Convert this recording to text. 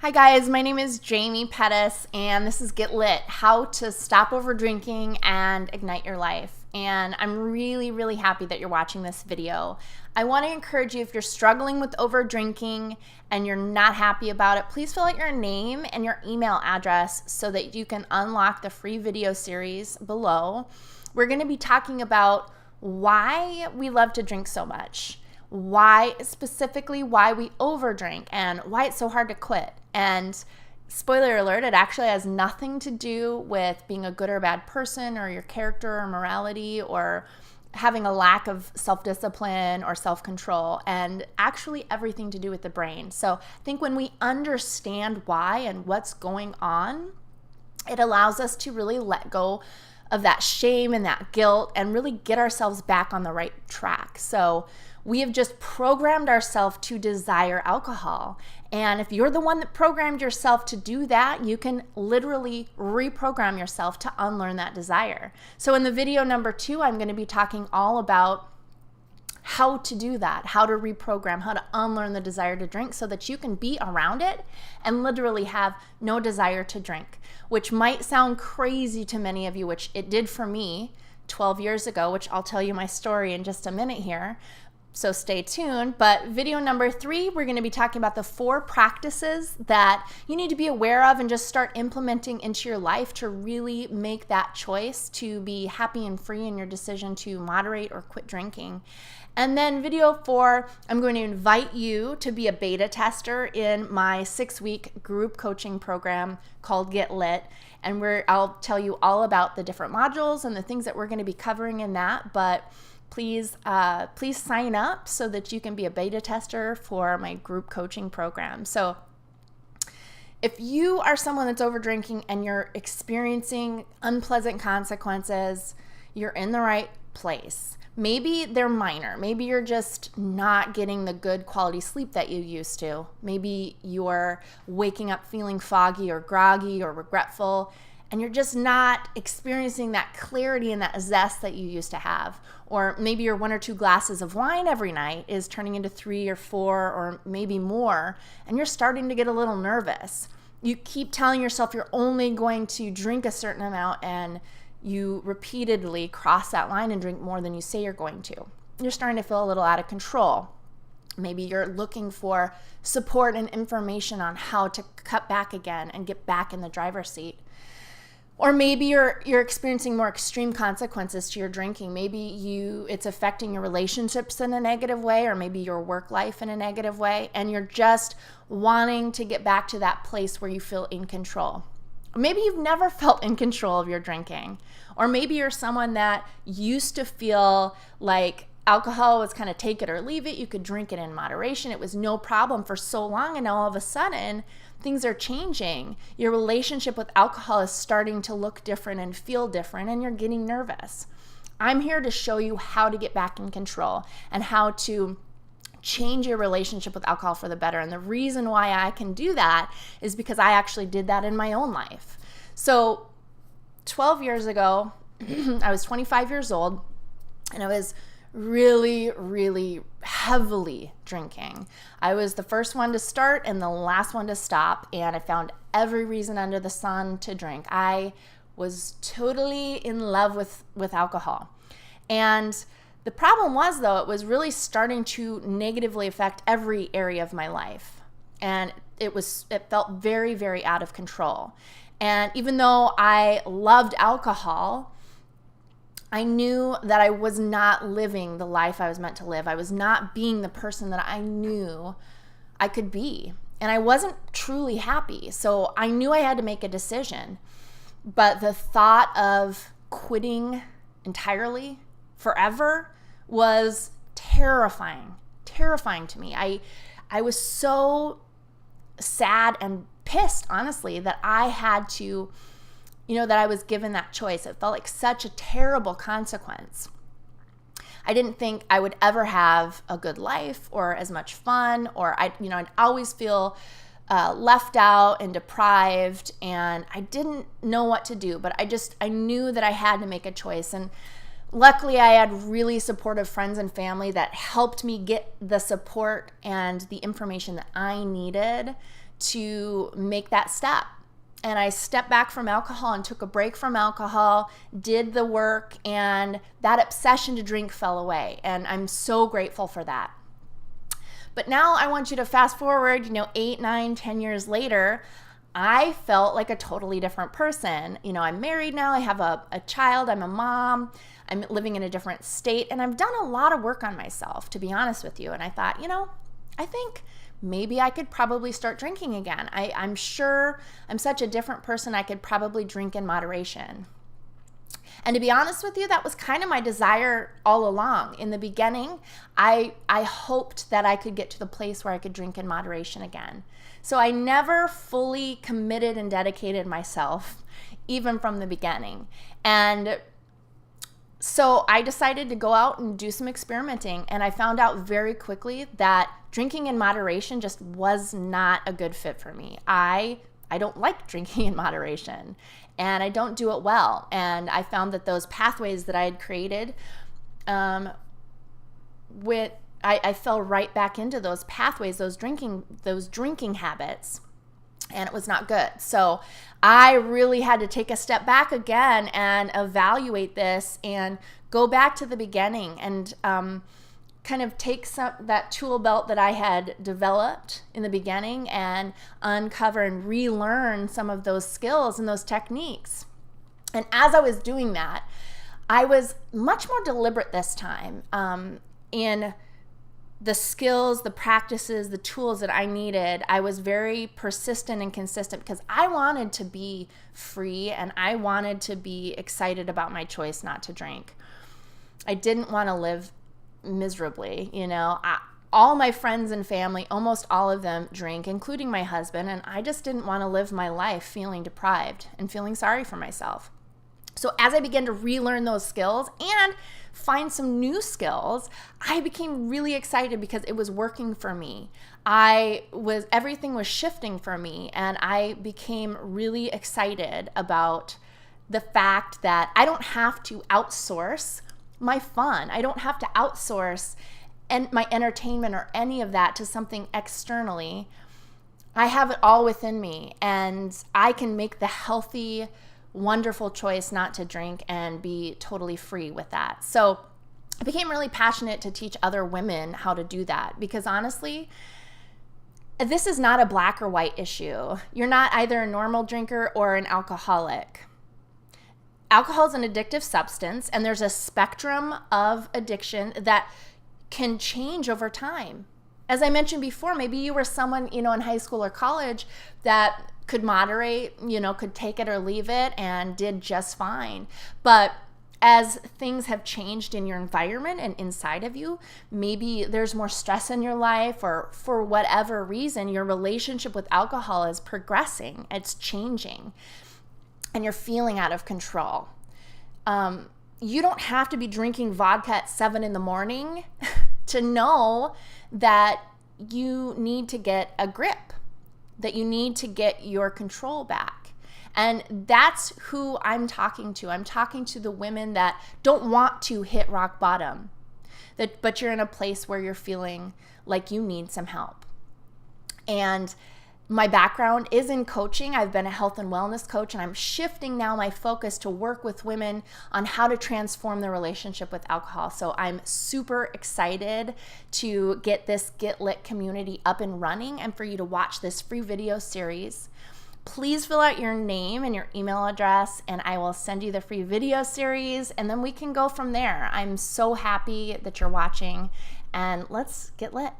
Hi guys, my name is Jamie Pettis and this is Get Lit, how to stop over drinking and ignite your life. And I'm really happy that you're watching this video. I want to encourage you, if you're struggling with over drinking and you're not happy about it, please fill out your name and your email address so that you can unlock the free video series below. We're going to be talking about why we love to drink so much, why we overdrink, and why it's so hard to quit. And spoiler alert, it actually has nothing to do with being a good or bad person or your character or morality or having a lack of self-discipline or self-control, and actually everything to do with the brain. So I think when we understand why and what's going on, it allows us to really let go of that shame and that guilt and really get ourselves back on the right track. So we have just programmed ourselves to desire alcohol. And if you're the one that programmed yourself to do that, you can literally reprogram yourself to unlearn that desire. So in the video number 2, I'm going to be talking all about how to do that, how to reprogram, how to unlearn the desire to drink so that you can be around it and literally have no desire to drink, which might sound crazy to many of you, which it did for me 12 years ago, which I'll tell you my story in just a minute here. So stay tuned. But video number 3, we're going to be talking about the 4 practices that you need to be aware of and just start implementing into your life to really make that choice to be happy and free in your decision to moderate or quit drinking. And then video 4, I'm going to invite you to be a beta tester in my 6-week group coaching program called Get Lit. And I'll tell you all about the different modules and the things that we're going to be covering in that. But please sign up so that you can be a beta tester for my group coaching program. So if you are someone that's over drinking and you're experiencing unpleasant consequences, you're in the right place. Maybe they're minor. Maybe you're just not getting the good quality sleep that you used to. Maybe you're waking up feeling foggy or groggy or regretful, and you're just not experiencing that clarity and that zest that you used to have. Or maybe your 1 or 2 glasses of wine every night is turning into 3 or 4 or maybe more, and you're starting to get a little nervous. You keep telling yourself you're only going to drink a certain amount, and you repeatedly cross that line and drink more than you say you're going to. You're starting to feel a little out of control. Maybe you're looking for support and information on how to cut back again and get back in the driver's seat. Or maybe you're experiencing more extreme consequences to your drinking. Maybe it's affecting your relationships in a negative way, or maybe your work life in a negative way, and you're just wanting to get back to that place where you feel in control. Or maybe you've never felt in control of your drinking. Or maybe you're someone that used to feel like alcohol was kind of take it or leave it. You could drink it in moderation. It was no problem for so long, and now all of a sudden things are changing. Your relationship with alcohol is starting to look different and feel different, and you're getting nervous. I'm here to show you how to get back in control and how to change your relationship with alcohol for the better. And the reason why I can do that is because I actually did that in my own life. So 12 years ago, I was 25 years old, and I was really heavily drinking. I was the first one to start and the last one to stop, and I found every reason under the sun to drink. I was totally in love with alcohol. And the problem was, though, it was really starting to negatively affect every area of my life. And it felt very out of control. And even though I loved alcohol, I knew that I was not living the life I was meant to live. I was not being the person that I knew I could be. And I wasn't truly happy. So I knew I had to make a decision. But the thought of quitting entirely, forever, was terrifying to me. I was so sad and pissed, honestly, that I had to, that I was given that choice. It felt like such a terrible consequence. I didn't think I would ever have a good life or as much fun, or I'd always feel left out and deprived, and I didn't know what to do, but I knew that I had to make a choice. And luckily, I had really supportive friends and family that helped me get the support and the information that I needed to make that step. And I stepped back from alcohol and took a break from alcohol, did the work, and that obsession to drink fell away. And I'm so grateful for that. But now I want you to fast forward, 8, 9, 10 years later. I felt like a totally different person. I'm married now. I have a child. I'm a mom. I'm living in a different state. And I've done a lot of work on myself, to be honest with you. And I thought, I think maybe I could probably start drinking again. I'm sure I'm such a different person. I could probably drink in moderation. And to be honest with you, that was kind of my desire all along. In the beginning, I hoped that I could get to the place where I could drink in moderation again. So I never fully committed and dedicated myself, even from the beginning. And so I decided to go out and do some experimenting, and I found out very quickly that drinking in moderation just was not a good fit for me. I don't like drinking in moderation, and I don't do it well. And I found that those pathways that I had created, I fell right back into those pathways, those drinking habits, and it was not good. So I really had to take a step back again and evaluate this and go back to the beginning and kind of take that tool belt that I had developed in the beginning and uncover and relearn some of those skills and those techniques. And as I was doing that, I was much more deliberate this time in the skills, the practices, the tools that I needed. I was very persistent and consistent because I wanted to be free and I wanted to be excited about my choice not to drink. I didn't want to live miserably. All my friends and family, almost all of them drink, including my husband, and I just didn't want to live my life feeling deprived and feeling sorry for myself. So as I began to relearn those skills and find some new skills, I became really excited because it was working for me. Everything was shifting for me, and I became really excited about the fact that I don't have to outsource my fun. I don't have to outsource my entertainment or any of that to something externally. I have it all within me, and I can make the healthy, wonderful choice not to drink and be totally free with that. So I became really passionate to teach other women how to do that, because honestly, this is not a black or white issue. You're not either a normal drinker or an alcoholic. Alcohol is an addictive substance, and there's a spectrum of addiction that can change over time. As I mentioned before, maybe you were someone, in high school or college that could moderate, could take it or leave it and did just fine. But as things have changed in your environment and inside of you, maybe there's more stress in your life, or for whatever reason, your relationship with alcohol is progressing, it's changing, and you're feeling out of control. You don't have to be drinking vodka at 7 a.m. to know that you need to get a grip, that you need to get your control back. And that's who I'm talking to. I'm talking to the women that don't want to hit rock bottom, but you're in a place where you're feeling like you need some help. And my background is in coaching. I've been a health and wellness coach, and I'm shifting now my focus to work with women on how to transform their relationship with alcohol. So I'm super excited to get this Get Lit community up and running and for you to watch this free video series. Please fill out your name and your email address, and I will send you the free video series, and then we can go from there. I'm so happy that you're watching, and let's get lit.